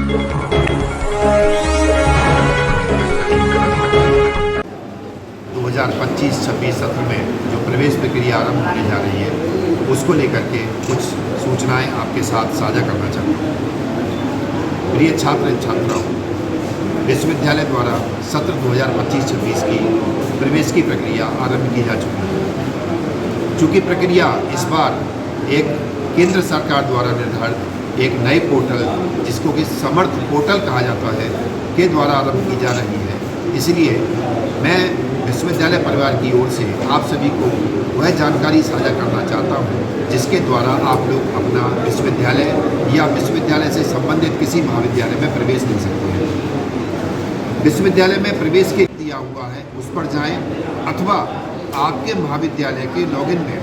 2025-26 सत्र में जो प्रवेश प्रक्रिया आरंभ होने जा रही है उसको लेकर के कुछ सूचनाएं आपके साथ साझा करना चाहता हूँ। प्रिय छात्र छात्राओं, विश्वविद्यालय द्वारा सत्र 2025-26 की प्रवेश की प्रक्रिया आरंभ की जा चुकी है। चूँकि प्रक्रिया इस बार एक केंद्र सरकार द्वारा निर्धारित एक नए पोर्टल, जिसको कि समर्थ पोर्टल कहा जाता है, के द्वारा आरंभ की जा रही है, इसलिए मैं विश्वविद्यालय परिवार की ओर से आप सभी को वह जानकारी साझा करना चाहता हूं जिसके द्वारा आप लोग अपना विश्वविद्यालय या विश्वविद्यालय से संबंधित किसी महाविद्यालय में प्रवेश ले सकते हैं। विश्वविद्यालय में प्रवेश के दिया हुआ है उस पर जाएं, अथवा आपके महाविद्यालय के लॉगिन में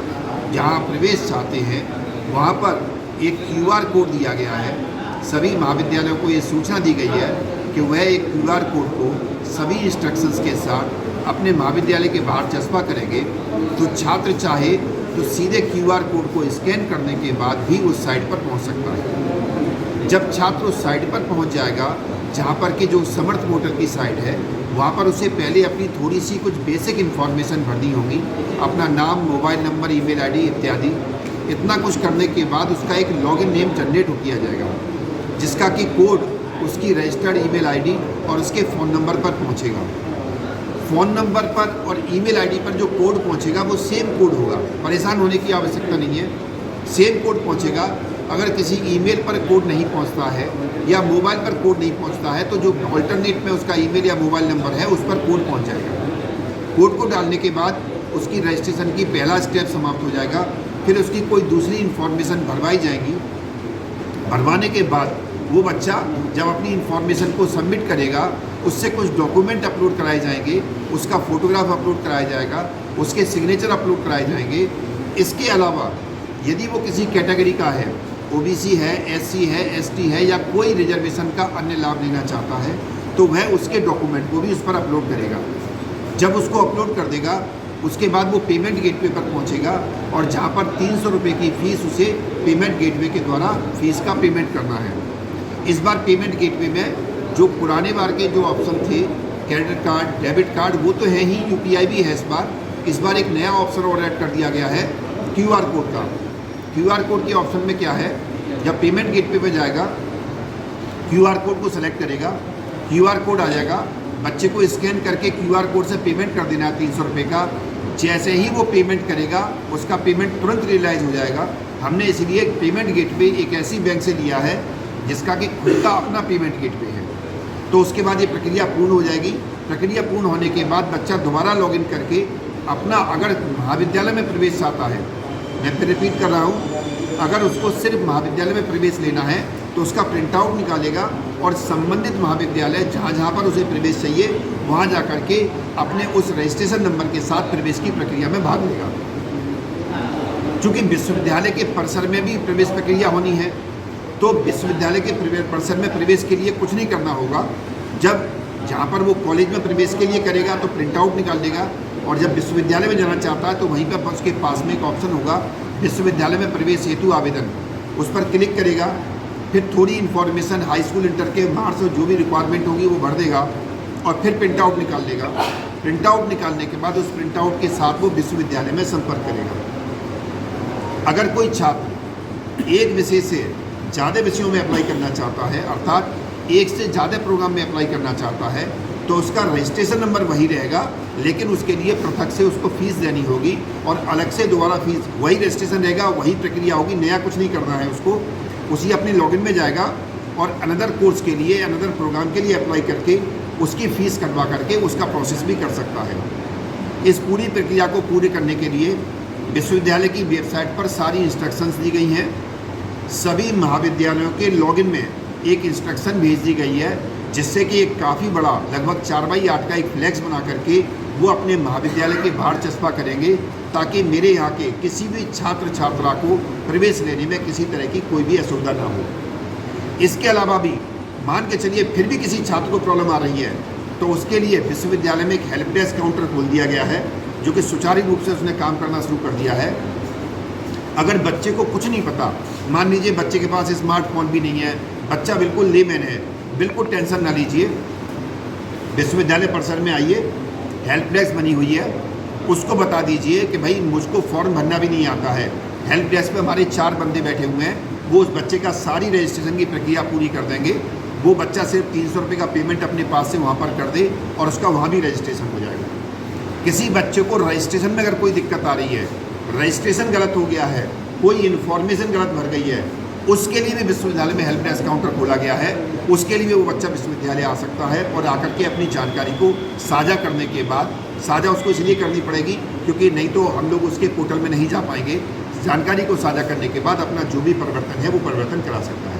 जहां प्रवेश चाहते हैं वहां पर एक QR कोड दिया गया है। सभी महाविद्यालयों को ये सूचना दी गई है कि वह एक QR कोड को सभी इंस्ट्रक्शंस के साथ अपने महाविद्यालय के बाहर चस्पा करेंगे, तो छात्र चाहे तो सीधे QR कोड को स्कैन करने के बाद भी उस साइट पर पहुंच सकता है। जब छात्र उस साइट पर पहुंच जाएगा, जहां पर कि जो समर्थ पोर्टल की साइट है, वहां पर उसे पहले अपनी थोड़ी सी कुछ बेसिक इन्फॉर्मेशन भरनी होगी, अपना नाम, मोबाइल नंबर, ईमेल आईडी इत्यादि। इतना कुछ करने के बाद उसका एक लॉगिन नेम जनरेट किया जाएगा, जिसका कि कोड उसकी रजिस्टर्ड ईमेल आईडी और उसके फ़ोन नंबर पर पहुंचेगा। फ़ोन नंबर पर और ईमेल आईडी पर जो कोड पहुंचेगा वो सेम कोड होगा, परेशान होने की आवश्यकता नहीं है, सेम कोड पहुंचेगा। अगर किसी ईमेल पर कोड नहीं पहुंचता है या मोबाइल पर कोड नहीं पहुंचता है, तो जो अल्टरनेट में उसका ईमेल या मोबाइल नंबर है उस पर कोड पहुंच जाएगा। कोड को डालने के बाद उसकी रजिस्ट्रेशन की पहला स्टेप समाप्त हो जाएगा। फिर उसकी कोई दूसरी इन्फॉर्मेशन भरवाई जाएगी। भरवाने के बाद वो बच्चा जब अपनी इन्फॉर्मेशन को सबमिट करेगा, उससे कुछ डॉक्यूमेंट अपलोड कराए जाएंगे, उसका फ़ोटोग्राफ अपलोड कराया जाएगा, उसके सिग्नेचर अपलोड कराए जाएंगे। इसके अलावा यदि वो किसी कैटेगरी का है, OBC है, SC है, ST है या कोई रिजर्वेशन का अन्य लाभ लेना चाहता है, तो वह उसके डॉक्यूमेंट को भी उस पर अपलोड करेगा। जब उसको अपलोड कर देगा, उसके बाद वो पेमेंट गेटवे पर पहुंचेगा और जहां पर 300 रुपये की फ़ीस उसे पेमेंट गेटवे के द्वारा फ़ीस का पेमेंट करना है। इस बार पेमेंट गेटवे में जो पुराने बार के जो ऑप्शन थे, क्रेडिट कार्ड, डेबिट कार्ड, वो तो है ही, UPI भी है इस बार एक नया ऑप्शन और ऐड कर दिया गया है QR कोड का। QR कोड के ऑप्शन में क्या है, जब पेमेंट गेटवे पे जाएगा, QR कोड को सेलेक्ट करेगा, QR कोड आ जाएगा, बच्चे को स्कैन करके QR कोड से पेमेंट कर देना है 300 रुपये का। जैसे ही वो पेमेंट करेगा, उसका पेमेंट तुरंत रियलाइज़ हो जाएगा। हमने इसलिए पेमेंट गेटवे एक ऐसी बैंक से लिया है जिसका कि खुद का अपना पेमेंट गेटवे है। तो उसके बाद ये प्रक्रिया पूर्ण हो जाएगी। प्रक्रिया पूर्ण होने के बाद बच्चा दोबारा लॉगिन करके अपना, अगर महाविद्यालय में प्रवेश चाहता है, मैं फिर रिपीट कर रहा हूँ, अगर उसको सिर्फ महाविद्यालय में प्रवेश लेना है तो उसका प्रिंट आउट निकालेगा और संबंधित महाविद्यालय जहाँ पर उसे प्रवेश चाहिए वहाँ जा कर के अपने उस रजिस्ट्रेशन नंबर के साथ प्रवेश की प्रक्रिया में भाग लेगा। चूँकि विश्वविद्यालय के परिसर में भी प्रवेश प्रक्रिया होनी है, तो विश्वविद्यालय के परिसर में प्रवेश के लिए कुछ नहीं करना होगा। जब जहाँ पर वो कॉलेज में प्रवेश के लिए करेगा तो प्रिंट आउट निकाल देगा, और जब विश्वविद्यालय में जाना चाहता है तो वहीं पर उसके पास में एक ऑप्शन होगा विश्वविद्यालय में प्रवेश हेतु आवेदन, उस पर क्लिक करेगा। फिर थोड़ी इन्फॉर्मेशन हाई स्कूल, इंटर के मार्क्स और जो भी रिक्वायरमेंट होगी वो भर देगा और फिर प्रिंट आउट निकाल लेगा। प्रिंट आउट निकालने के बाद उस प्रिंट आउट के साथ वो विश्वविद्यालय में संपर्क करेगा। अगर कोई छात्र एक विषय से ज़्यादा विषयों में अप्लाई करना चाहता है, अर्थात एक से ज़्यादा प्रोग्राम में अप्लाई करना चाहता है, तो उसका रजिस्ट्रेशन नंबर वही रहेगा, लेकिन उसके लिए पृथक से उसको फ़ीस देनी होगी और अलग से दोबारा फीस, वही रजिस्ट्रेशन रहेगा, वही प्रक्रिया होगी, नया कुछ नहीं करना है उसको। उसी अपने लॉगिन में जाएगा और अनदर कोर्स के लिए, अनदर प्रोग्राम के लिए अप्लाई करके उसकी फ़ीस कटवा करके उसका प्रोसेस भी कर सकता है। इस पूरी प्रक्रिया को पूरे करने के लिए विश्वविद्यालय की वेबसाइट पर सारी इंस्ट्रक्शंस दी गई हैं। सभी महाविद्यालयों के लॉगिन में एक इंस्ट्रक्शन भेज दी गई है, जिससे कि एक काफ़ी बड़ा, लगभग 4x8 का एक फ्लैक्स बना करके वो अपने महाविद्यालय के बाहर चस्पा करेंगे, ताकि मेरे यहाँ के किसी भी छात्र छात्रा को प्रवेश लेने में किसी तरह की कोई भी असुविधा ना हो। इसके अलावा भी मान के चलिए फिर भी किसी छात्र को प्रॉब्लम आ रही है, तो उसके लिए विश्वविद्यालय में एक हेल्प डेस्क काउंटर खोल दिया गया है, जो कि सुचारू रूप से उसने काम करना शुरू कर दिया है। अगर बच्चे को कुछ नहीं पता, मान लीजिए बच्चे के पास स्मार्टफोन भी नहीं है, बच्चा बिल्कुल लेमैन है, बिल्कुल टेंशन ना लीजिए। विश्वविद्यालय परिसर में आइए, हेल्प डेस्क बनी हुई है, उसको बता दीजिए कि भाई मुझको फॉर्म भरना भी नहीं आता है। हेल्प डेस्क पे हमारे 4 बंदे बैठे हुए हैं, वो उस बच्चे का सारी रजिस्ट्रेशन की प्रक्रिया पूरी कर देंगे। वो बच्चा सिर्फ 300 रुपये का पेमेंट अपने पास से वहाँ पर कर दे और उसका वहाँ भी रजिस्ट्रेशन हो जाएगा। किसी बच्चे को रजिस्ट्रेशन में अगर कोई दिक्कत आ रही है, रजिस्ट्रेशन गलत हो गया है, कोई इन्फॉर्मेशन गलत भर गई है, उसके लिए भी विश्वविद्यालय में हेल्प डेस्क काउंटर खोला गया है। उसके लिए भी वो बच्चा विश्वविद्यालय आ सकता है और आकर के अपनी जानकारी को साझा करने के बाद, साझा उसको इसलिए करनी पड़ेगी क्योंकि नहीं तो हम लोग उसके पोर्टल में नहीं जा पाएंगे। जानकारी को साझा करने के बाद अपना जो भी परिवर्तन है वो परिवर्तन करा सकता है।